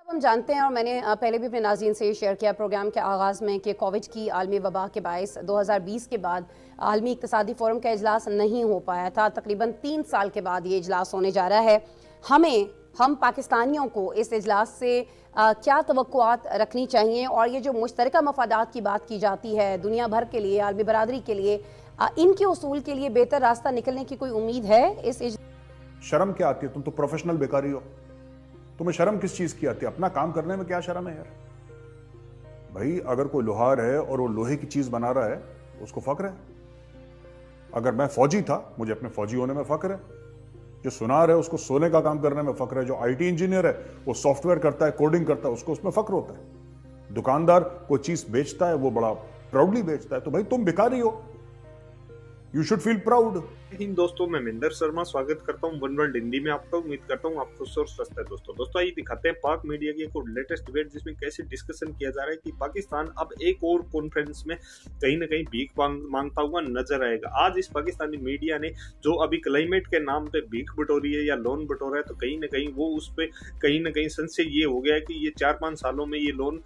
हम जानते हैं और मैंने पहले भी अपने नाज़रीन से शेयर किया प्रोग्राम के आगाज़ में कि कोविड की आलमी वबा के बायस 2020 के बाद आलमी इक़्तिसादी फ़ोरम का इजलास नहीं हो पाया था। तकरीबन 3 साल के बाद ये इजलास होने जा रहा है। हम पाकिस्तानियों को इस इजलास से क्या तवक्कुआत रखनी चाहिए और ये जो मुश्तरका मफादात की बात की जाती है दुनिया भर के लिए, आलमी बरादरी के लिए, इनके उसूल के लिए बेहतर रास्ता निकलने की कोई उम्मीद है इस शर्म क्या आती है? तुम तो प्रोफेशनल बेकारी हो। तुम्हें शर्म किस चीज की आती है? अपना काम करने में क्या शर्म है यार? भाई अगर कोई लोहार है और वो लोहे की चीज बना रहा है उसको फक्र है। अगर मैं फौजी था मुझे अपने फौजी होने में फक्र है। जो सुनार है उसको सोने का काम करने में फक्र है। जो आईटी इंजीनियर है वो सॉफ्टवेयर करता है, कोडिंग करता है, उसको उसमें फक्र होता है। दुकानदार कोई चीज बेचता है वो बड़ा प्राउडली बेचता है। तो भाई तुम भिखारी हो, यू शुड फील प्राउड। इन दोस्तों मैं महेंद्र शर्मा स्वागत करता हूं वन वर्ल्ड हिंदी में आपका। उम्मीद करता हूं आपको स्वस्थ है। दोस्तों आइए दिखाते हैं पाक मीडिया की एक और लेटेस्ट डिबेट जिसमें कैसे डिस्कशन किया जा रहा है कि पाकिस्तान अब एक और कॉन्फ्रेंस में कहीं ना कहीं भीख मांगता हुआ नजर आएगा। आज इस पाकिस्तानी मीडिया ने जो अभी क्लाइमेट के नाम पे भीख बटोरी है या लोन बटोरा है, तो कहीं ना कहीं वो उस पर कहीं ना कहीं संशय ये हो गया है कि ये 4-5 सालों में ये लोन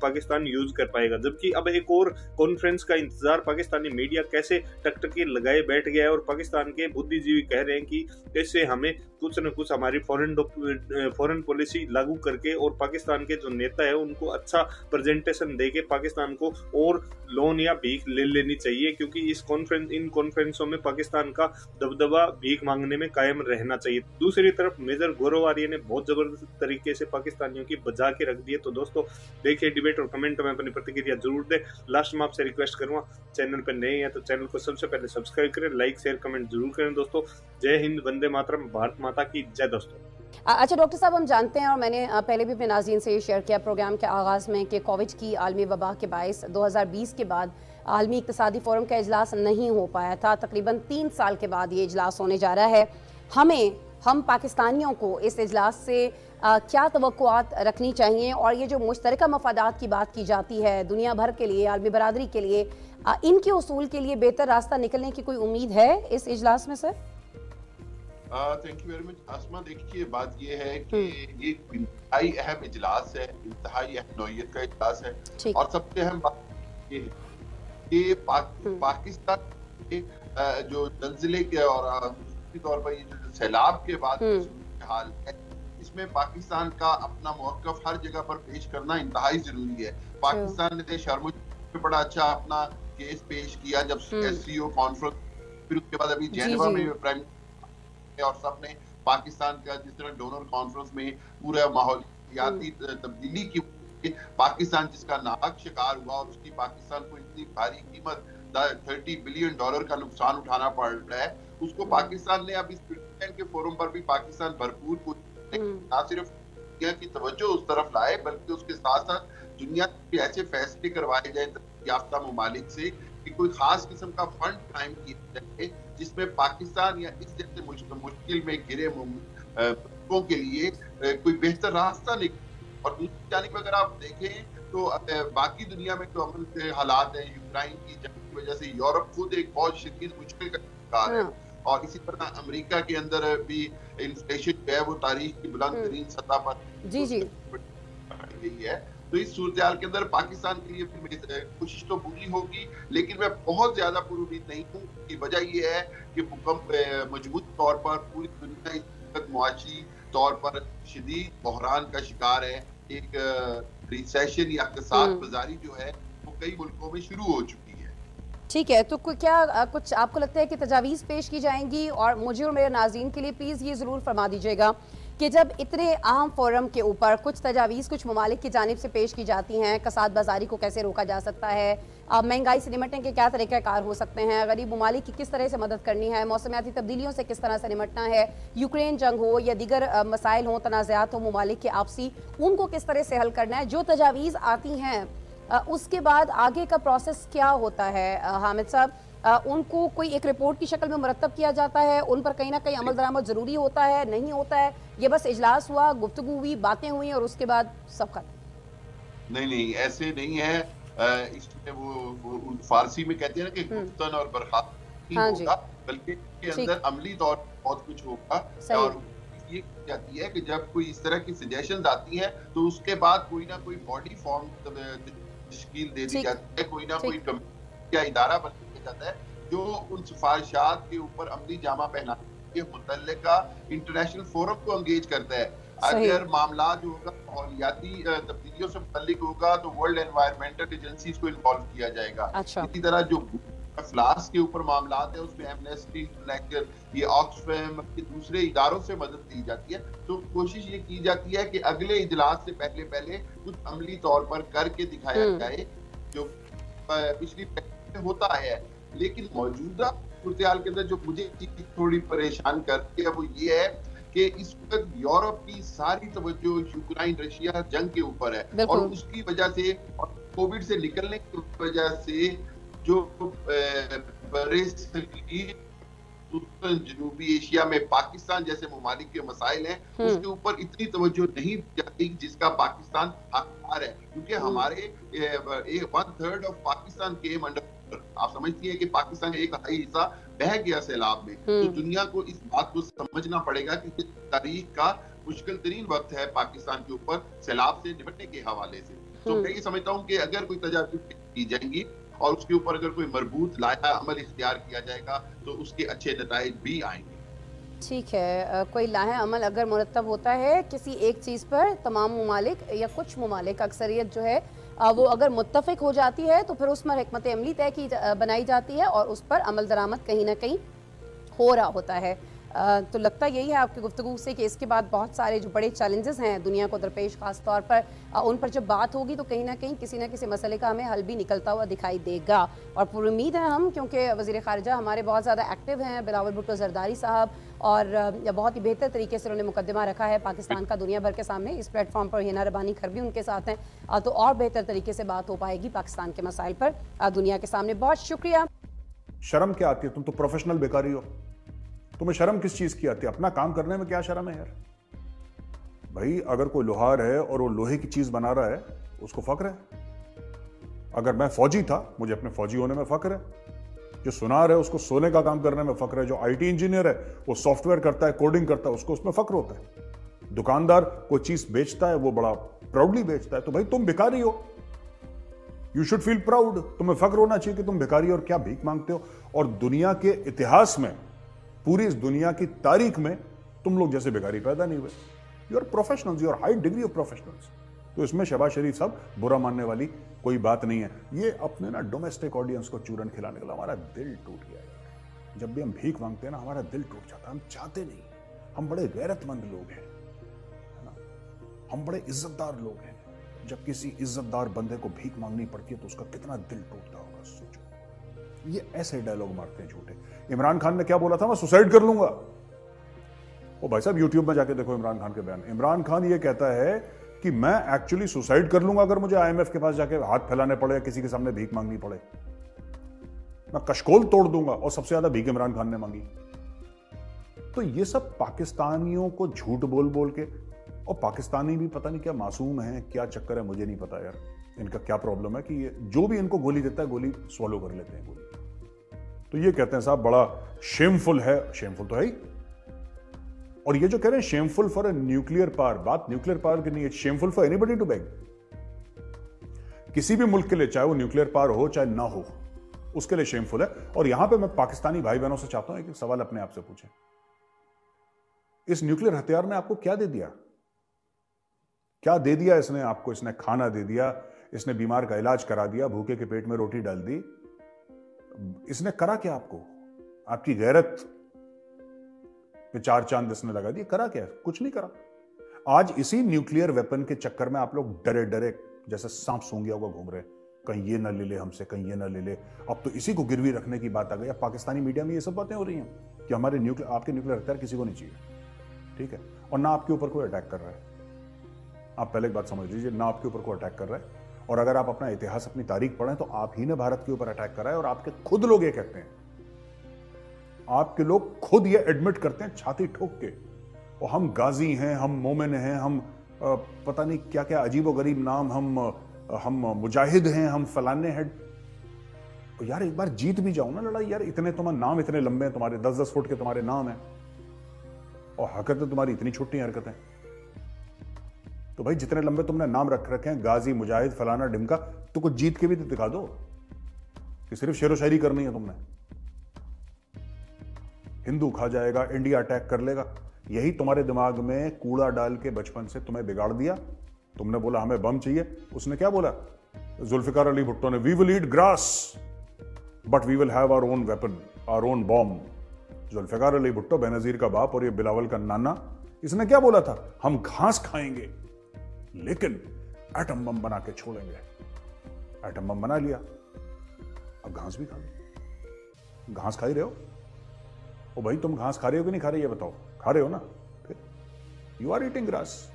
पाकिस्तान यूज कर पाएगा। जबकि अब एक और कॉन्फ्रेंस का इंतजार पाकिस्तानी मीडिया कैसे टकटकी लगाए बैठ गया है और पाकिस्तान के बुद्धिजीवी कह रहे हैं कि इससे हमें कुछ न कुछ हमारी फॉरेन पॉलिसी लागू करके और पाकिस्तान के जो नेता है उनको अच्छा प्रेजेंटेशन देके पाकिस्तान को और लोन या भीख ले लेनी चाहिए, क्योंकि इन कॉन्फ्रेंसों में पाकिस्तान का दबदबा भीख मांगने में कायम रहना चाहिए। दूसरी तरफ मेजर गौरव आर्य ने बहुत जबरदस्त तरीके से पाकिस्तानियों की बजा के रख दी है। तो दोस्तों देखिए डिबेट और कमेंट में अपनी प्रतिक्रिया जरूर दें। लास्ट में आपसे रिक्वेस्ट करूंगा, चैनल पर नए हैं तो चैनल को सबसे पहले सब्सक्राइब करें, लाइक शेयर कमेंट जरूर करें। दोस्तों जय हिंद, वंदे मातरम, भारत माता की जय। दोस्तों अच्छा डॉक्टर साहब, हम जानते हैं और मैंने पहले भी अपने नाज़रीन से शेयर किया प्रोग्राम के आगाज़ में कि कोविड की आलमी वबा के बायस 2020 के बाद आलमी इक़्तिसादी फ़ोरम का इजलास नहीं हो पाया था। तकरीबन 3 साल के बाद ये इजलास होने जा रहा है। हम पाकिस्तानियों को इस इजलास से क्या तवक्कुआत रखनी चाहिए और ये जो मुश्तरका मफादात की बात की जाती है दुनिया भर के लिए, आलमी बरादरी के लिए, इनके उसूल के लिए बेहतर रास्ता निकलने की कोई उम्मीद है इस इजलास में sir? Thank you very much Asma. देखिए बात ये है कि ये इंतहाई अहम इजलास है, इंतहाई अहम नौइयत का इजलास है और सबसे अहम बात ये है कि पाकिस्तान के जो जल्जिले के और दूसरी तौर पर ये जो सैलाब के बाद हाल है, इसमें पाकिस्तान का अपना मौक़िफ़ हर जगह पर पेश करना इंतहाई जरूरी है। पाकिस्तान ने शर्म में बड़ा अच्छा अपना केस पेश किया जब SCO कॉन्फ्रेंस, फिर उसके बाद अभी जेनेवा में प्राइम और सबने पाकिस्तान का जिस तरह डोनर कॉन्फ्रेंस में पूरा माहौलियाती तब्दीली की पाकिस्तान जिसका नाहक शिकार हुआ और उसकी पाकिस्तान को इतनी भारी कीमत $30 बिलियन का नुकसान उठाना पड़ रहा है, उसको पाकिस्तान ने अब इस के फोरम पर भी पाकिस्तान भरपूर ना सिर्फ दुनिया की तवज्जो उस तरफ लाए बल्कि उसके साथ साथ दुनिया के ऐसे फैसले करवाए जाए याफ्ता ममालिक से कि कोई खास किस्म का फंड कायम किया जाए जिसमें पाकिस्तान या इस जैसे मुश्किल में घिरे मुल्कों के लिए कोई बेहतर रास्ता निकले। और दूसरी जानिब अगर आप देखें तो बाकी दुनिया में जो अमन के हालात हैं, यूक्रेन की जंग की वजह से यूरोप खुद एक बहुत शदीद मुश्किल का शिकार है और इसी तरह अमेरिका के अंदर भी इन्फ्लेशन जो है वो तारीख की बुलंद तरीन सतह पर गई है। तो इस सूरत के अंदर पाकिस्तान के लिए कोशिश तो पूरी होगी, लेकिन मैं बहुत ज्यादा पुरुमीद नहीं हूँ कि वजह यह है कि भूकंप मजबूत तौर पर पूरी दुनिया इस वक्त मुआशी तौर पर शदीद बहरान का शिकार है। एक रिसेशन या इक़्तिसाद बाज़ारी जो है वो कई मुल्कों में शुरू हो चुकी है। ठीक है, तो क्या कुछ आपको लगता है कि तजावीज़ पेश की जाएंगी? और मुझे और मेरे नाज़रीन के लिए प्लीज़ ये ज़रूर फरमा दीजिएगा कि जब इतने अहम फोरम के ऊपर कुछ तजावीज़ कुछ ममालिक की जानिब से पेश की जाती हैं, कसाद बाजारी को कैसे रोका जा सकता है, महंगाई से निपटने के क्या तरीक़ाकार हो सकते हैं, गरीब ममालिक की किस तरह से मदद करनी है, मौसमियाती तब्दीलियों से किस तरह से निपटना है, यूक्रेन जंग हो या दीगर मसाइल हों, तनाज़ात हो ममालिक के आपसी, उनको किस तरह से हल करना है, जो तजावीज़ आती हैं उसके बाद आगे का प्रोसेस क्या होता है हामिद साहब? उनको कोई एक रिपोर्ट की शक्ल में मुरतब किया जाता है, उन पर कहीं ना कहीं अमल दरामद ज़रूरी होता है, नहीं होता है, ये बस इजलास हुआ, गुफ्तगू हुई, बातें हुई और उसके बाद सब खत्म? नहीं ऐसे नहीं है। इसमें वो फारसी में कहते हैं ना कि गुफ्तन और बर्खास्त नहीं होगा, बल्कि इसके अंदर अमली तौर पर बहुत कुछ होगा और ये जाती है कि जब कोई इस तरह की सजेशंस आती हैं तो उसके बाद कोई ना कोई बॉडी फॉर्म तश्कील दे दी जाती है, कोई ना कोई कमेटी या इदारा बन दिया जाता है जो उन सिफारिशात के ऊपर अमली जामा पहनाने के मुतल्लिका इंटरनेशनल फोरम को एंगेज करता है। अगर मामला जो होगा माहौलियाती तब्दीलियों से मुतल्लिक होगा तो वर्ल्ड एनवायरमेंटल एजेंसीज को इन्वॉल्व किया जाएगा। इसी तरह जो फ्लास के ऊपर मामला है उसमें एमनेस्टी इंटरनेशनल, ये ऑक्सफैम के दूसरे इदारों से मदद ली जाती है। तो कोशिश ये की जाती है कि अगले इजलास से पहले कुछ अमली तौर पर करके दिखाया जाए, जो पिछली में होता है। लेकिन मौजूदा सूरत-ए-हाल के अंदर जो मुझे थोड़ी परेशान करती है वो ये है कि इस वक्त यूरोप की सारी तवज्जो यूक्रेन रशिया जंग के ऊपर है और उसकी वजह से कोविड से निकलने की वजह से जो जनूबी एशिया में पाकिस्तान जैसे ममालिक के मसाइल हैं उसके ऊपर इतनी तवज्जो नहीं जाती जिसका पाकिस्तान हकदार है, क्योंकि हमारे 1/3 ऑफ पाकिस्तान केम अंडर। आप समझती हैं कि पाकिस्तान का एक हाई हिस्सा बह गया सैलाब में। तो दुनिया को इस बात को समझना पड़ेगा कि तारीख का मुश्किल तरीन वक्त है पाकिस्तान के ऊपर सैलाब से निपटने के हवाले से। तो मैं ये समझता हूँ कि अगर कोई तजावीज़ की जाएंगी और उसके ऊपर अगर कोई मरबूत लाया अमल इख्तियार किया जाएगा तो उसके अच्छे नताइज भी आएंगे। ठीक है, कोई लाहे अमल अगर मुरतब होता है किसी एक चीज़ पर, तमाम ममालिक या कुछ ममालिक अक्सरियत जो है वो अगर मुत्तफ़िक हो जाती है तो फिर उस पर हिकमत अमली तय की बनाई जाती है और उस पर अमल दरामद कहीं ना कहीं हो रहा होता है। तो लगता यही है आपकी गुफ्तगू से कि इसके बाद बहुत सारे जो बड़े चैलेंजेस हैं दुनिया को दरपेश खास तौर पर उन पर जब बात होगी तो कहीं ना कहीं किसी न किसी मसले का हमें हल भी निकलता हुआ दिखाई देगा। और पूरी उम्मीद है हम, क्योंकि वज़ीर ख़ारिजा हमारे बहुत ज़्यादा एक्टिव हैं, बिलावल भुट्टो ज़रदारी साहब, और बहुत ही बेहतर तरीके से उन्होंने मुकदमा रखा है पाकिस्तान का दुनिया भर के सामने। इस प्लेटफॉर्म पर हिना रबानी खर भी उनके साथ हैं, तो और बेहतर तरीके से बात हो पाएगी पाकिस्तान के मसाइल पर दुनिया के सामने। बहुत शुक्रिया। शर्म क्या आती है? तुम तो प्रोफेशनल बेकारी हो, तुम्हें शर्म किस चीज की आती है? अपना काम करने में क्या शर्म है यार? भाई अगर कोई लोहार है और वो लोहे की चीज बना रहा है उसको फक्र है। अगर मैं फौजी था मुझे अपने फौजी होने में फक्र है। जो सुनार है उसको सोने का काम करने में फक्र है। जो आईटी इंजीनियर है वो सॉफ्टवेयर करता है, कोडिंग करता है, उसको उसमें फक्र होता है। दुकानदार कोई चीज बेचता है वो बड़ा प्राउडली बेचता है। तो भाई तुम भिखारी हो, यू शुड फील प्राउड। तुम्हें फक्र होना चाहिए कि तुम भिखारी और क्या भीख मांगते हो। और दुनिया के इतिहास में, पूरी इस दुनिया की तारीख में तुम लोग जैसे भिखारी पैदा नहीं हुए। You are professionals, you are high degree of professionals. तो इसमें शहबाज शरीफ साहब बुरा मानने वाली कोई बात नहीं है। ये अपने ना डोमेस्टिक ऑडियंस को चूरन खिलाने के लिए हमारा दिल टूट गया है। जब भी हम भीख मांगते हैं ना हमारा दिल टूट जाता है। हम चाहते नहीं, हम बड़े गैरतमंद लोग हैं, है ना, हम बड़े इज्जतदार लोग हैं। जब किसी इज्जतदार बंदे को भीख मांगनी पड़ती है तो उसका कितना दिल टूटता होगा, सोचो। ये ऐसे डायलॉग मारते हैं झूठे। इमरान खान ने क्या बोला था? मैं सुसाइड कर लूंगा। ओ भाई साहब यूट्यूब में जाके देखो इमरान खान के बयान। इमरान खान ये कहता है कि मैं एक्चुअली सुसाइड कर लूंगा अगर मुझे आईएमएफ के पास जाके हाथ फैलाने पड़े या किसी के सामने भीख मांगनी पड़े। मैं कशकोल तोड़ दूंगा। और सबसे ज्यादा भीख इमरान खान ने मांगी। तो ये सब पाकिस्तानियों को झूठ बोल बोल के, और पाकिस्तानी भी पता नहीं क्या मासूम है, क्या चक्कर है मुझे नहीं पता यार, इनका क्या प्रॉब्लम है कि ये जो भी इनको गोली देता है गोली स्वॉलो कर लेते हैं गोली। तो ये कहते हैं साहब बड़ा शेमफुल है। शेमफुल तो है ही। और ये जो कह रहे हैं shameful for a nuclear power, बात न्यूक्लियर पावर की नहीं है। Shameful for anybody to beg. किसी भी मुल्क के लिए, चाहे वो न्यूक्लियर पावर हो चाहे ना हो, उसके लिए शेमफुल है। और यहां पे मैं पाकिस्तानी भाई बहनों से चाहता हूं एक सवाल अपने आप से पूछें। इस न्यूक्लियर हथियार ने आपको क्या दे दिया? क्या दे दिया इसने आपको? इसने खाना दे दिया, इसने बीमार का इलाज करा दिया, भूखे के पेट में रोटी डाल दी। इसने करा क्या आपको? आपकी गैरत पे 4 चांद इसने लगा दिए। करा क्या? कुछ नहीं करा। आज इसी न्यूक्लियर वेपन के चक्कर में आप लोग डरे डरे जैसे सांप सूंघिया होगा घूम रहे, कहीं ये ना ले ले हमसे, कहीं ये ना ले ले। अब तो इसी को गिरवी रखने की बात आ गई। अब पाकिस्तानी मीडिया में ये सब बातें हो रही हैं कि हमारे आपके न्यूक्लियर हथियार किसी को नहीं चाहिए, ठीक है। और ना आपके ऊपर कोई अटैक कर रहा है। आप पहले एक बात समझ लीजिए, ना आपके ऊपर कोई अटैक कर रहा है। और अगर आप अपना इतिहास, अपनी तारीख पढ़ें तो आप ही ने भारत के ऊपर अटैक करा है। और आपके खुद लोग ये कहते हैं, आपके लोग खुद ये एडमिट करते हैं छाती ठोक के, और हम गाजी हैं, हम मोमिन हैं, हम पता नहीं क्या क्या अजीबोगरीब नाम, हम मुजाहिद हैं, हम फलाने हैं। तो यार एक बार जीत भी जाओ ना लड़ाई यार। इतने तुम्हारे नाम इतने लंबे हैं, तुम्हारे 10-10 फुट के तुम्हारे नाम हैं। और हरकतें तुम्हारी इतनी छोटी हरकतें। तो भाई जितने लंबे तुमने नाम रख रखे हैं, गाजी, मुजाहिद, फलाना ढिमका, तो कुछ जीत के भी तो दिखा दो कि सिर्फ शेरो शायरी करनी है तुमने। हिंदू खा जाएगा, इंडिया अटैक कर लेगा, यही तुम्हारे दिमाग में कूड़ा डाल के बचपन से तुम्हें बिगाड़ दिया। तुमने बोला हमें बम चाहिए, उसने क्या बोला जुल्फिकार अली भुट्टो ने, we will eat grass but we will have our own weapon, our own bomb. Zulfikar Ali Bhutto, Benazir का बाप और ये बिलावल का नाना, इसने क्या बोला था, हम घास खाएंगे लेकिन एटम बम बना के छोड़ेंगे। एटम बम बना लिया, अब घास भी खा लो। घास खा ही रहे हो। ओ भाई तुम घास खा रहे हो कि नहीं खा रहे, ये बताओ। खा रहे हो ना, फिर यू आर ईटिंग ग्रास।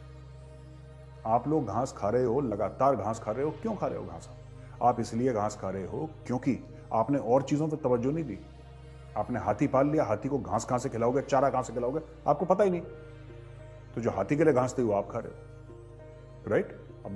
आप लोग घास खा रहे हो, लगातार घास खा रहे हो। क्यों खा रहे हो घास? आप इसलिए घास खा रहे हो क्योंकि आपने और चीजों पर तवज्जो नहीं दी। आपने हाथी पाल लिया, हाथी को घास कहां से खिलाओगे, चारा कहां से खिलाओगे, आपको पता ही नहीं। तो जो हाथी के लिए घास थी वो आप खा रहे हो, राइट? अब